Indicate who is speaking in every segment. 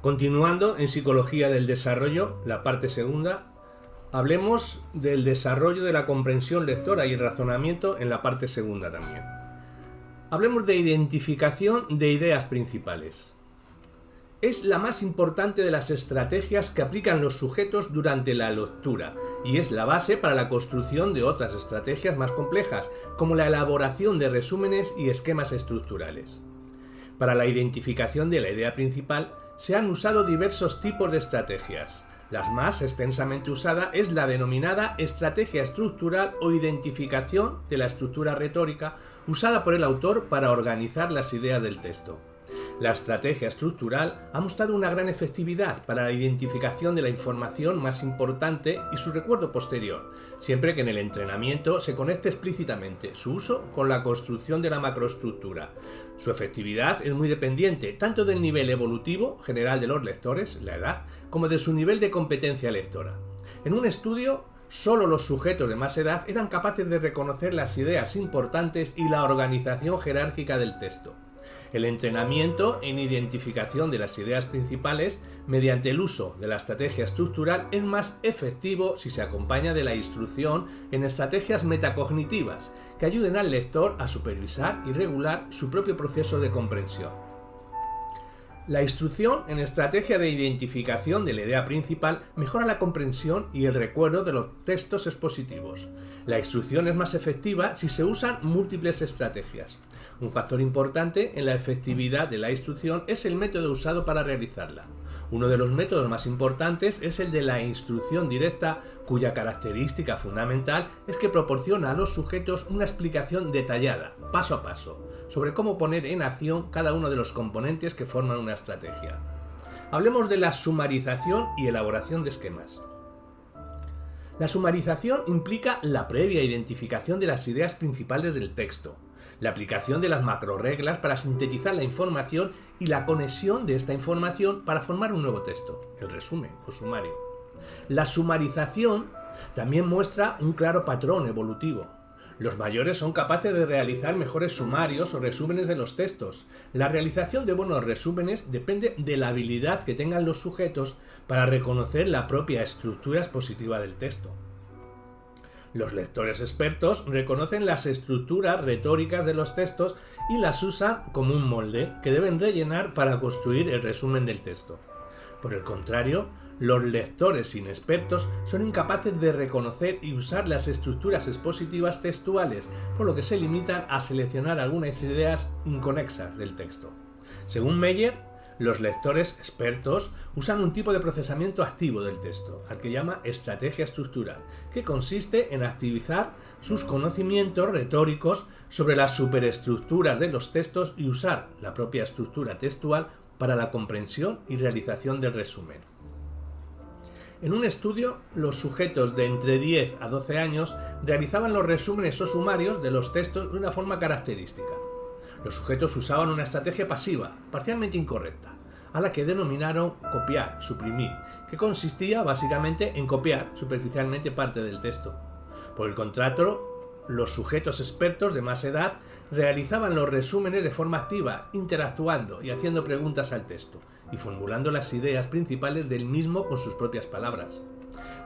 Speaker 1: Continuando en Psicología del Desarrollo, la parte segunda, hablemos del desarrollo de la comprensión lectora y el razonamiento en la parte segunda también. Hablemos de identificación de ideas principales. Es la más importante de las estrategias que aplican los sujetos durante la lectura y es la base para la construcción de otras estrategias más complejas, como la elaboración de resúmenes y esquemas estructurales. Para la identificación de la idea principal se han usado diversos tipos de estrategias. La más extensamente usada es la denominada estrategia estructural o identificación de la estructura retórica usada por el autor para organizar las ideas del texto. La estrategia estructural ha mostrado una gran efectividad para la identificación de la información más importante y su recuerdo posterior, siempre que en el entrenamiento se conecte explícitamente su uso con la construcción de la macroestructura. Su efectividad es muy dependiente tanto del nivel evolutivo general de los lectores, la edad, como de su nivel de competencia lectora. En un estudio, solo los sujetos de más edad eran capaces de reconocer las ideas importantes y la organización jerárquica del texto. El entrenamiento en identificación de las ideas principales mediante el uso de la estrategia estructural es más efectivo si se acompaña de la instrucción en estrategias metacognitivas que ayuden al lector a supervisar y regular su propio proceso de comprensión. La instrucción en estrategia de identificación de la idea principal mejora la comprensión y el recuerdo de los textos expositivos. La instrucción es más efectiva si se usan múltiples estrategias. Un factor importante en la efectividad de la instrucción es el método usado para realizarla. Uno de los métodos más importantes es el de la instrucción directa, cuya característica fundamental es que proporciona a los sujetos una explicación detallada, paso a paso, sobre cómo poner en acción cada uno de los componentes que forman una estrategia. Hablemos de la sumarización y elaboración de esquemas. La sumarización implica la previa identificación de las ideas principales del texto, la aplicación de las macrorreglas para sintetizar la información y la conexión de esta información para formar un nuevo texto, el resumen o sumario. La sumarización también muestra un claro patrón evolutivo. Los mayores son capaces de realizar mejores sumarios o resúmenes de los textos. La realización de buenos resúmenes depende de la habilidad que tengan los sujetos para reconocer la propia estructura expositiva del texto. Los lectores expertos reconocen las estructuras retóricas de los textos y las usan como un molde que deben rellenar para construir el resumen del texto. Por el contrario, los lectores inexpertos son incapaces de reconocer y usar las estructuras expositivas textuales, por lo que se limitan a seleccionar algunas ideas inconexas del texto. Según Meyer, los lectores expertos usan un tipo de procesamiento activo del texto, al que llama estrategia estructural, que consiste en activizar sus conocimientos retóricos sobre las superestructuras de los textos y usar la propia estructura textual para la comprensión y realización del resumen. En un estudio, los sujetos de entre 10 a 12 años realizaban los resúmenes o sumarios de los textos de una forma característica. Los sujetos usaban una estrategia pasiva, parcialmente incorrecta, a la que denominaron copiar, suprimir, que consistía básicamente en copiar superficialmente parte del texto. Por el contrario, los sujetos expertos de más edad realizaban los resúmenes de forma activa, interactuando y haciendo preguntas al texto, y formulando las ideas principales del mismo con sus propias palabras.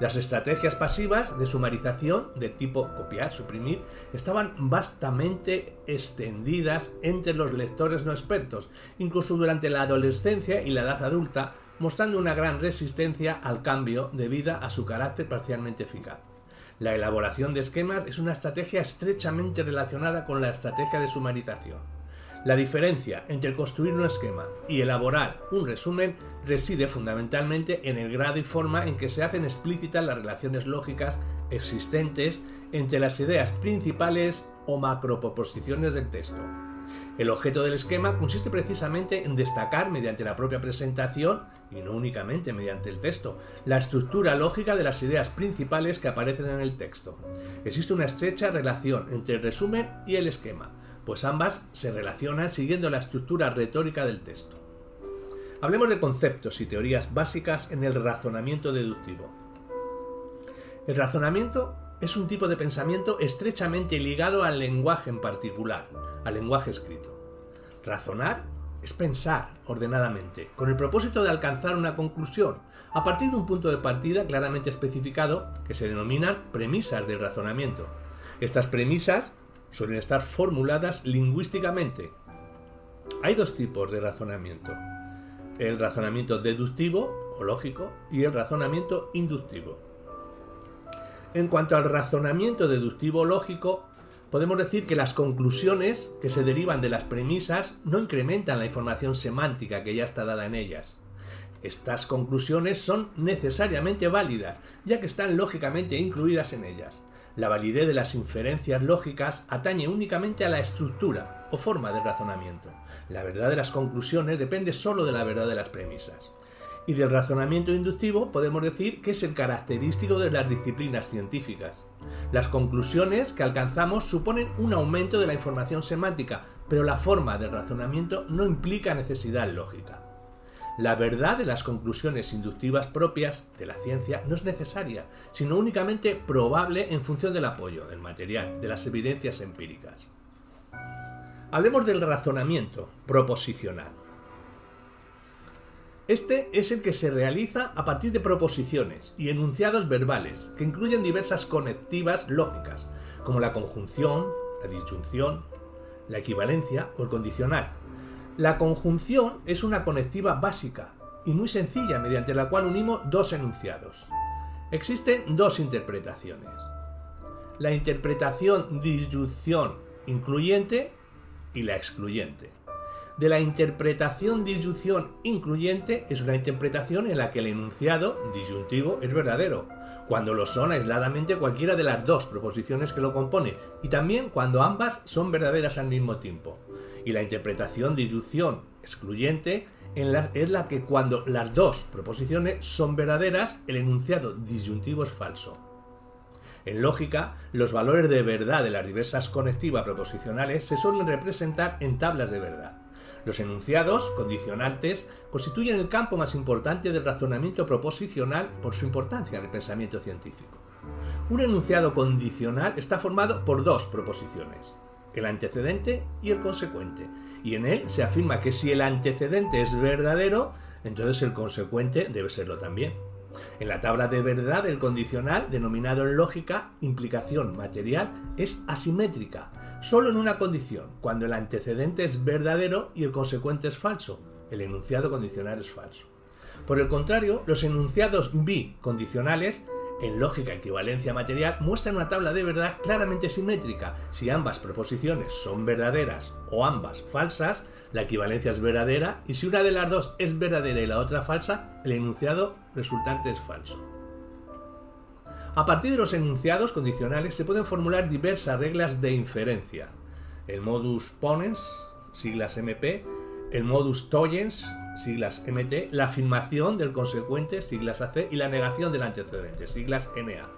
Speaker 1: Las estrategias pasivas de sumarización de tipo copiar, suprimir, estaban vastamente extendidas entre los lectores no expertos, incluso durante la adolescencia y la edad adulta, mostrando una gran resistencia al cambio debido a su carácter parcialmente eficaz. La elaboración de esquemas es una estrategia estrechamente relacionada con la estrategia de sumarización. La diferencia entre construir un esquema y elaborar un resumen reside fundamentalmente en el grado y forma en que se hacen explícitas las relaciones lógicas existentes entre las ideas principales o macroproposiciones del texto. El objeto del esquema consiste precisamente en destacar mediante la propia presentación, y no únicamente mediante el texto, la estructura lógica de las ideas principales que aparecen en el texto. Existe una estrecha relación entre el resumen y el esquema, pues ambas se relacionan siguiendo la estructura retórica del texto. Hablemos de conceptos y teorías básicas en el razonamiento deductivo. El razonamiento es un tipo de pensamiento estrechamente ligado al lenguaje en particular, al lenguaje escrito. Razonar es pensar ordenadamente, con el propósito de alcanzar una conclusión, a partir de un punto de partida claramente especificado que se denominan premisas del razonamiento. Estas premisas suelen estar formuladas lingüísticamente. Hay dos tipos de razonamiento: el razonamiento deductivo o lógico y el razonamiento inductivo. En cuanto al razonamiento deductivo o lógico, podemos decir que las conclusiones que se derivan de las premisas no incrementan la información semántica que ya está dada en ellas. Estas conclusiones son necesariamente válidas, ya que están lógicamente incluidas en ellas. La validez de las inferencias lógicas atañe únicamente a la estructura o forma del razonamiento. La verdad de las conclusiones depende solo de la verdad de las premisas. Y del razonamiento inductivo podemos decir que es el característico de las disciplinas científicas. Las conclusiones que alcanzamos suponen un aumento de la información semántica, pero la forma del razonamiento no implica necesidad lógica. La verdad de las conclusiones inductivas propias de la ciencia no es necesaria, sino únicamente probable en función del apoyo, del material, de las evidencias empíricas. Hablemos del razonamiento proposicional. Este es el que se realiza a partir de proposiciones y enunciados verbales que incluyen diversas conectivas lógicas, como la conjunción, la disyunción, la equivalencia o el condicional. La conjunción es una conectiva básica y muy sencilla mediante la cual unimos dos enunciados. Existen dos interpretaciones: la interpretación disyunción incluyente y la excluyente. De la interpretación disyunción incluyente es una interpretación en la que el enunciado disyuntivo es verdadero, cuando lo son aisladamente cualquiera de las dos proposiciones que lo componen, y también cuando ambas son verdaderas al mismo tiempo. Y la interpretación disyunción excluyente es la que cuando las dos proposiciones son verdaderas, el enunciado disyuntivo es falso. En lógica, los valores de verdad de las diversas conectivas proposicionales se suelen representar en tablas de verdad. Los enunciados condicionantes constituyen el campo más importante del razonamiento proposicional por su importancia en el pensamiento científico. Un enunciado condicional está formado por dos proposiciones: el antecedente y el consecuente, y en él se afirma que si el antecedente es verdadero, entonces el consecuente debe serlo también. En la tabla de verdad, el condicional, denominado en lógica implicación material, es asimétrica, solo en una condición: cuando el antecedente es verdadero y el consecuente es falso, el enunciado condicional es falso. Por el contrario, los enunciados bicondicionales, en lógica equivalencia material, muestran una tabla de verdad claramente simétrica. Si ambas proposiciones son verdaderas o ambas falsas, la equivalencia es verdadera, y si una de las dos es verdadera y la otra falsa, el enunciado resultante es falso. A partir de los enunciados condicionales se pueden formular diversas reglas de inferencia: el modus ponens, siglas MP, el modus tollens, siglas MT, la afirmación del consecuente, siglas AC, y la negación del antecedente, siglas NA.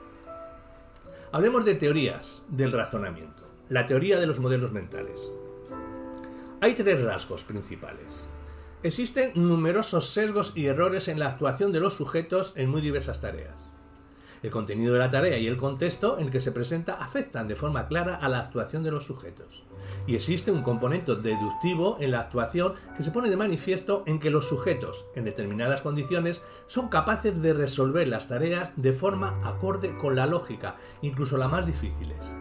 Speaker 1: Hablemos de teorías del razonamiento. La teoría de los modelos mentales. Hay tres rasgos principales. Existen numerosos sesgos y errores en la actuación de los sujetos en muy diversas tareas. El contenido de la tarea y el contexto en el que se presenta afectan de forma clara a la actuación de los sujetos. Y existe un componente deductivo en la actuación que se pone de manifiesto en que los sujetos, en determinadas condiciones, son capaces de resolver las tareas de forma acorde con la lógica, incluso las más difíciles.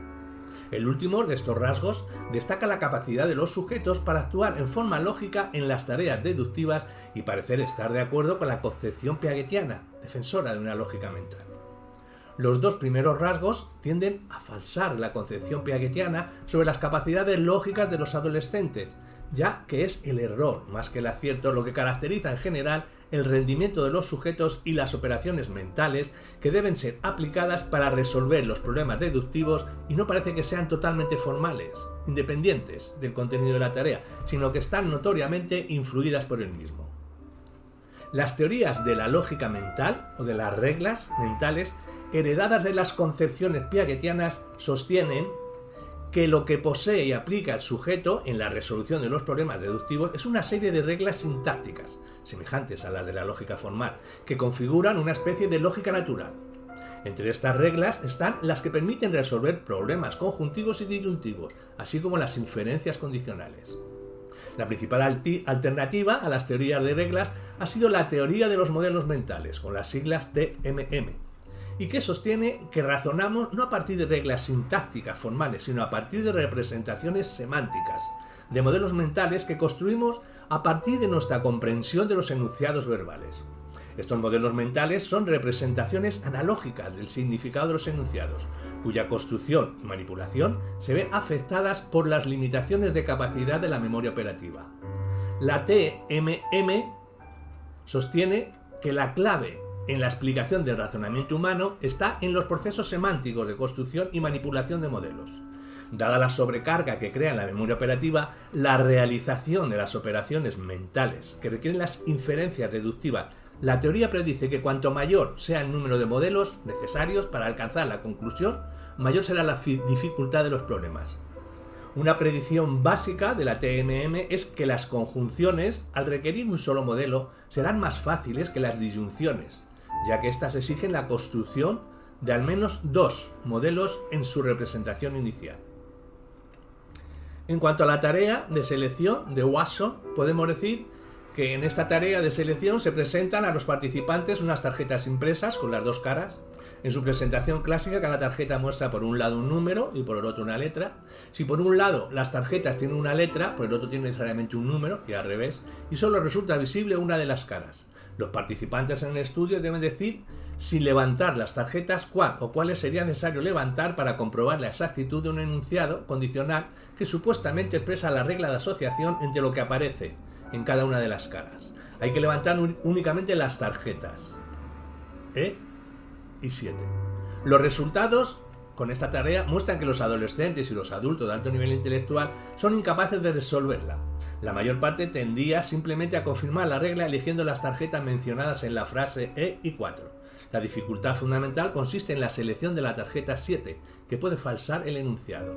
Speaker 1: El último de estos rasgos destaca la capacidad de los sujetos para actuar en forma lógica en las tareas deductivas y parecer estar de acuerdo con la concepción piagetiana, defensora de una lógica mental. Los dos primeros rasgos tienden a falsar la concepción piagetiana sobre las capacidades lógicas de los adolescentes, ya que es el error más que el acierto lo que caracteriza en general el rendimiento de los sujetos y las operaciones mentales que deben ser aplicadas para resolver los problemas deductivos, y no parece que sean totalmente formales, independientes del contenido de la tarea, sino que están notoriamente influidas por el mismo. Las teorías de la lógica mental o de las reglas mentales heredadas de las concepciones piagetianas sostienen que lo que posee y aplica el sujeto en la resolución de los problemas deductivos es una serie de reglas sintácticas, semejantes a las de la lógica formal, que configuran una especie de lógica natural. Entre estas reglas están las que permiten resolver problemas conjuntivos y disyuntivos, así como las inferencias condicionales. La principal alternativa a las teorías de reglas ha sido la teoría de los modelos mentales, con las siglas TMM, y que sostiene que razonamos no a partir de reglas sintácticas formales, sino a partir de representaciones semánticas, de modelos mentales que construimos a partir de nuestra comprensión de los enunciados verbales. Estos modelos mentales son representaciones analógicas del significado de los enunciados, cuya construcción y manipulación se ven afectadas por las limitaciones de capacidad de la memoria operativa. La TMM sostiene que la clave en la explicación del razonamiento humano está en los procesos semánticos de construcción y manipulación de modelos. Dada la sobrecarga que crea en la memoria operativa, la realización de las operaciones mentales que requieren las inferencias deductivas, la teoría predice que cuanto mayor sea el número de modelos necesarios para alcanzar la conclusión, mayor será la dificultad de los problemas. Una predicción básica de la TMM es que las conjunciones, al requerir un solo modelo, serán más fáciles que las disyunciones, ya que éstas exigen la construcción de al menos dos modelos en su representación inicial. En cuanto a la tarea de selección de Watson, podemos decir que en esta tarea de selección se presentan a los participantes unas tarjetas impresas con las dos caras. En su presentación clásica, cada tarjeta muestra por un lado un número y por el otro una letra. Si por un lado las tarjetas tienen una letra, por el otro tiene necesariamente un número y al revés, y solo resulta visible una de las caras. Los participantes en el estudio deben decir sin levantar las tarjetas cuál o cuáles sería necesario levantar para comprobar la exactitud de un enunciado condicional que supuestamente expresa la regla de asociación entre lo que aparece en cada una de las caras. Hay que levantar únicamente las tarjetas E y 7. Los resultados con esta tarea muestran que los adolescentes y los adultos de alto nivel intelectual son incapaces de resolverla. La mayor parte tendría simplemente a confirmar la regla eligiendo las tarjetas mencionadas en la frase E y 4. La dificultad fundamental consiste en la selección de la tarjeta 7, que puede falsar el enunciado.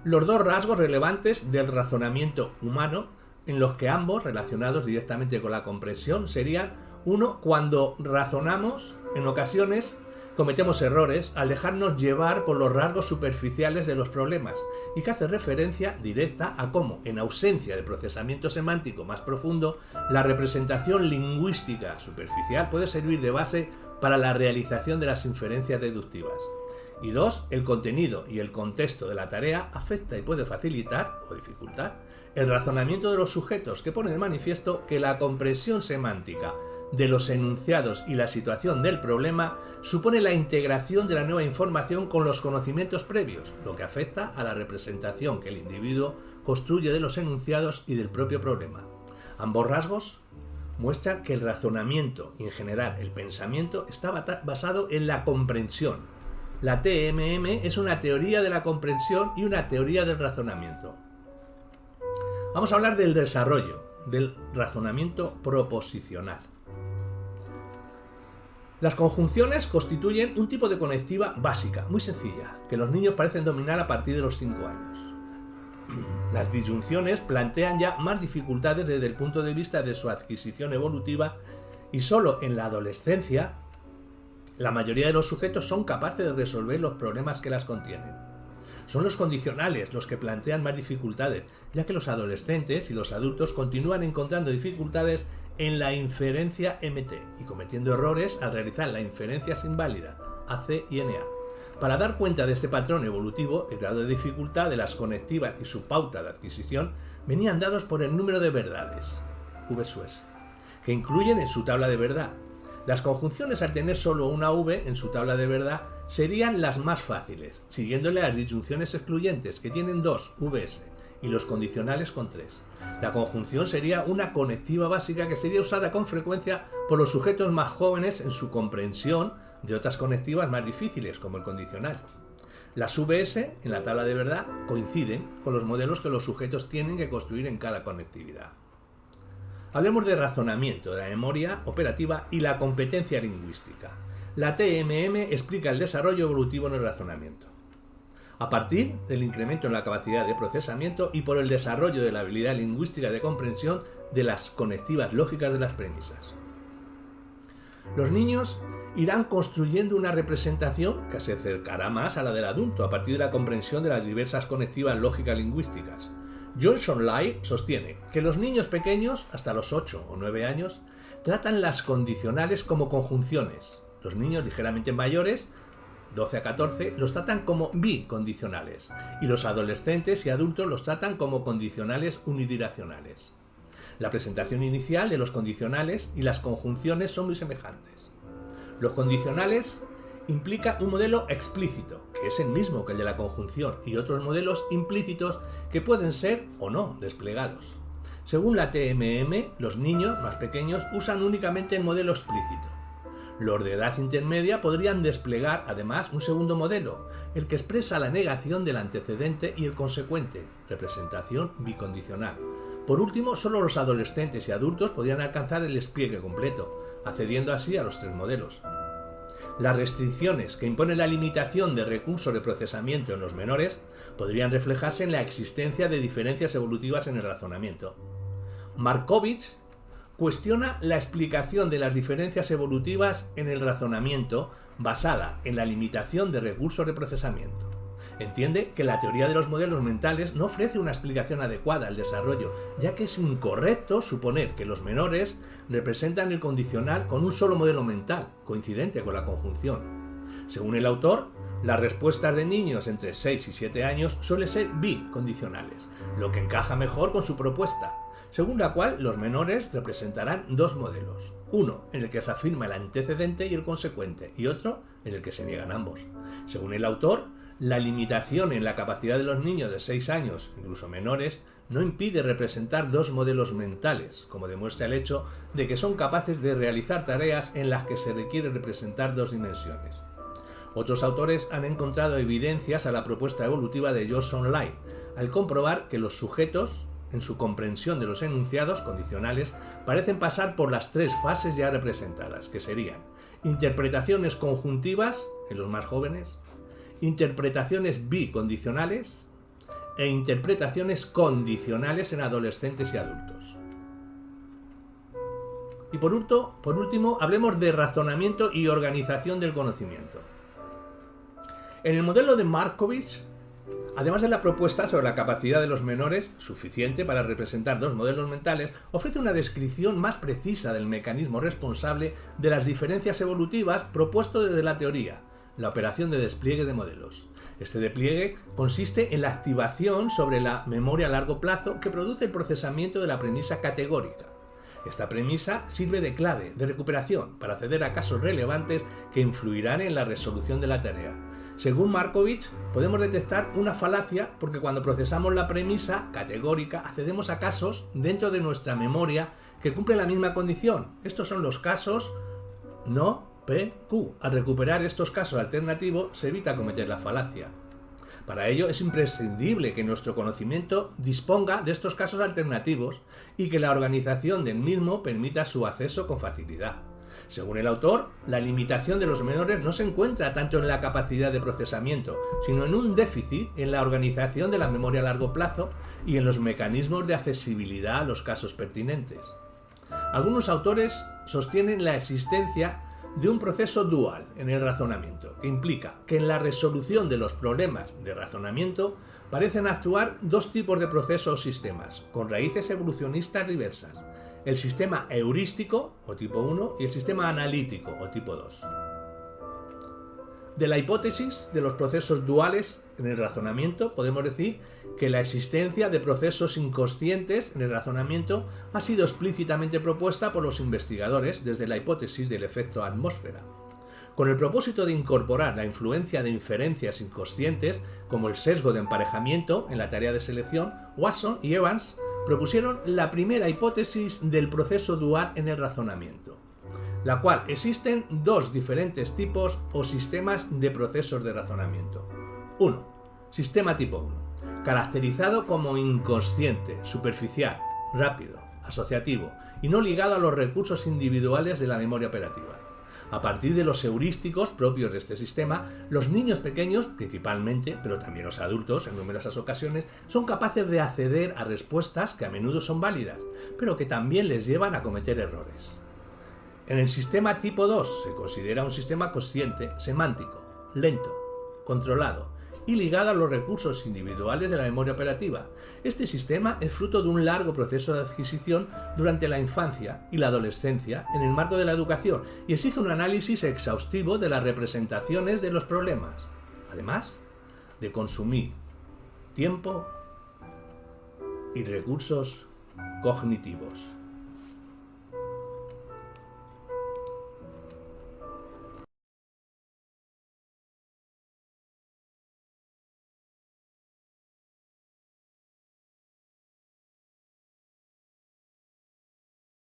Speaker 1: Los dos rasgos relevantes del razonamiento humano, en los que ambos relacionados directamente con la comprensión, serían: uno, cuando razonamos, en ocasiones cometemos errores al dejarnos llevar por los rasgos superficiales de los problemas, y que hace referencia directa a cómo, en ausencia de procesamiento semántico más profundo, la representación lingüística superficial puede servir de base para la realización de las inferencias deductivas. Y dos, el contenido y el contexto de la tarea afecta y puede facilitar o dificultar el razonamiento de los sujetos, que pone de manifiesto que la comprensión semántica de los enunciados y la situación del problema supone la integración de la nueva información con los conocimientos previos, lo que afecta a la representación que el individuo construye de los enunciados y del propio problema. Ambos rasgos muestran que el razonamiento y en general el pensamiento está basado en la comprensión. La TMM es una teoría de la comprensión y una teoría del razonamiento. Vamos a hablar del desarrollo del razonamiento proposicional. Las conjunciones constituyen un tipo de conectiva básica, muy sencilla, que los niños parecen dominar a partir de los 5 años. Las disyunciones plantean ya más dificultades desde el punto de vista de su adquisición evolutiva, y solo en la adolescencia la mayoría de los sujetos son capaces de resolver los problemas que las contienen. Son los condicionales los que plantean más dificultades, ya que los adolescentes y los adultos continúan encontrando dificultades en la inferencia MT y cometiendo errores al realizar la inferencia sin válida, AC y NA. Para dar cuenta de este patrón evolutivo, el grado de dificultad de las conectivas y su pauta de adquisición venían dados por el número de verdades, V/S, que incluyen en su tabla de verdad. Las conjunciones, al tener solo una V en su tabla de verdad, serían las más fáciles, siguiéndole las disyunciones excluyentes, que tienen 2 Vs, y los condicionales con 3. La conjunción sería una conectiva básica que sería usada con frecuencia por los sujetos más jóvenes en su comprensión de otras conectivas más difíciles, como el condicional. Las Vs en la tabla de verdad coinciden con los modelos que los sujetos tienen que construir en cada conectividad. Hablemos de razonamiento, de la memoria operativa y la competencia lingüística. La TMM explica el desarrollo evolutivo en el razonamiento. A partir del incremento en la capacidad de procesamiento y por el desarrollo de la habilidad lingüística de comprensión de las conectivas lógicas de las premisas. Los niños irán construyendo una representación que se acercará más a la del adulto a partir de la comprensión de las diversas conectivas lógicas lingüísticas. Johnson Lai sostiene que los niños pequeños, hasta los 8 o 9 años, tratan las condicionales como conjunciones. Los niños ligeramente mayores, 12 a 14, los tratan como bicondicionales y los adolescentes y adultos los tratan como condicionales unidireccionales. La presentación inicial de los condicionales y las conjunciones son muy semejantes. Los condicionales implican un modelo explícito, que es el mismo que el de la conjunción, y otros modelos implícitos que pueden ser o no desplegados. Según la TMM, los niños más pequeños usan únicamente el modelo explícito. Los de edad intermedia podrían desplegar además un segundo modelo, el que expresa la negación del antecedente y el consecuente, representación bicondicional. Por último, solo los adolescentes y adultos podrían alcanzar el despliegue completo, accediendo así a los 3 modelos. Las restricciones que impone la limitación de recursos de procesamiento en los menores podrían reflejarse en la existencia de diferencias evolutivas en el razonamiento. Markovits cuestiona la explicación de las diferencias evolutivas en el razonamiento basada en la limitación de recursos de procesamiento. Entiende que la teoría de los modelos mentales no ofrece una explicación adecuada al desarrollo, ya que es incorrecto suponer que los menores representan el condicional con un solo modelo mental, coincidente con la conjunción. Según el autor, las respuestas de niños entre 6 y 7 años suelen ser bicondicionales, lo que encaja mejor con su propuesta, según la cual los menores representarán 2 modelos, uno en el que se afirma el antecedente y el consecuente, y otro en el que se niegan ambos. Según el autor, la limitación en la capacidad de los niños de 6 años, incluso menores, no impide representar 2 modelos mentales, como demuestra el hecho de que son capaces de realizar tareas en las que se requiere representar 2 dimensiones. Otros autores han encontrado evidencias a la propuesta evolutiva de Johnson Lai, al comprobar que los sujetos, en su comprensión de los enunciados condicionales, parecen pasar por las 3 fases ya representadas, que serían interpretaciones conjuntivas en los más jóvenes, interpretaciones bicondicionales e interpretaciones condicionales en adolescentes y adultos. Y por último, hablemos de razonamiento y organización del conocimiento. En el modelo de Markovits, además de la propuesta sobre la capacidad de los menores, suficiente para representar 2 modelos mentales, ofrece una descripción más precisa del mecanismo responsable de las diferencias evolutivas propuesto desde la teoría, la operación de despliegue de modelos. Este despliegue consiste en la activación sobre la memoria a largo plazo que produce el procesamiento de la premisa categórica. Esta premisa sirve de clave de recuperación para acceder a casos relevantes que influirán en la resolución de la tarea. Según Markovits, podemos detectar una falacia porque cuando procesamos la premisa categórica accedemos a casos dentro de nuestra memoria que cumplen la misma condición. Estos son los casos no PQ. Al recuperar estos casos alternativos se evita cometer la falacia. Para ello es imprescindible que nuestro conocimiento disponga de estos casos alternativos y que la organización del mismo permita su acceso con facilidad. Según el autor, la limitación de los menores no se encuentra tanto en la capacidad de procesamiento, sino en un déficit en la organización de la memoria a largo plazo y en los mecanismos de accesibilidad a los casos pertinentes. Algunos autores sostienen la existencia de un proceso dual en el razonamiento, que implica que en la resolución de los problemas de razonamiento parecen actuar 2 tipos de procesos o sistemas, con raíces evolucionistas diversas: el sistema heurístico, o tipo 1, y el sistema analítico, o tipo 2. De la hipótesis de los procesos duales en el razonamiento, podemos decir que la existencia de procesos inconscientes en el razonamiento ha sido explícitamente propuesta por los investigadores desde la hipótesis del efecto atmósfera. Con el propósito de incorporar la influencia de inferencias inconscientes, como el sesgo de emparejamiento en la tarea de selección, Watson y Evans propusieron la primera hipótesis del proceso dual en el razonamiento, la cual existen 2 diferentes tipos o sistemas de procesos de razonamiento. 1. Sistema tipo 1. Caracterizado como inconsciente, superficial, rápido, asociativo y no ligado a los recursos individuales de la memoria operativa. A partir de los heurísticos propios de este sistema, los niños pequeños, principalmente, pero también los adultos en numerosas ocasiones, son capaces de acceder a respuestas que a menudo son válidas, pero que también les llevan a cometer errores. En el sistema tipo 2 se considera un sistema consciente, semántico, lento, controlado y ligado a los recursos individuales de la memoria operativa. Este sistema es fruto de un largo proceso de adquisición durante la infancia y la adolescencia en el marco de la educación y exige un análisis exhaustivo de las representaciones de los problemas, además de consumir tiempo y recursos cognitivos.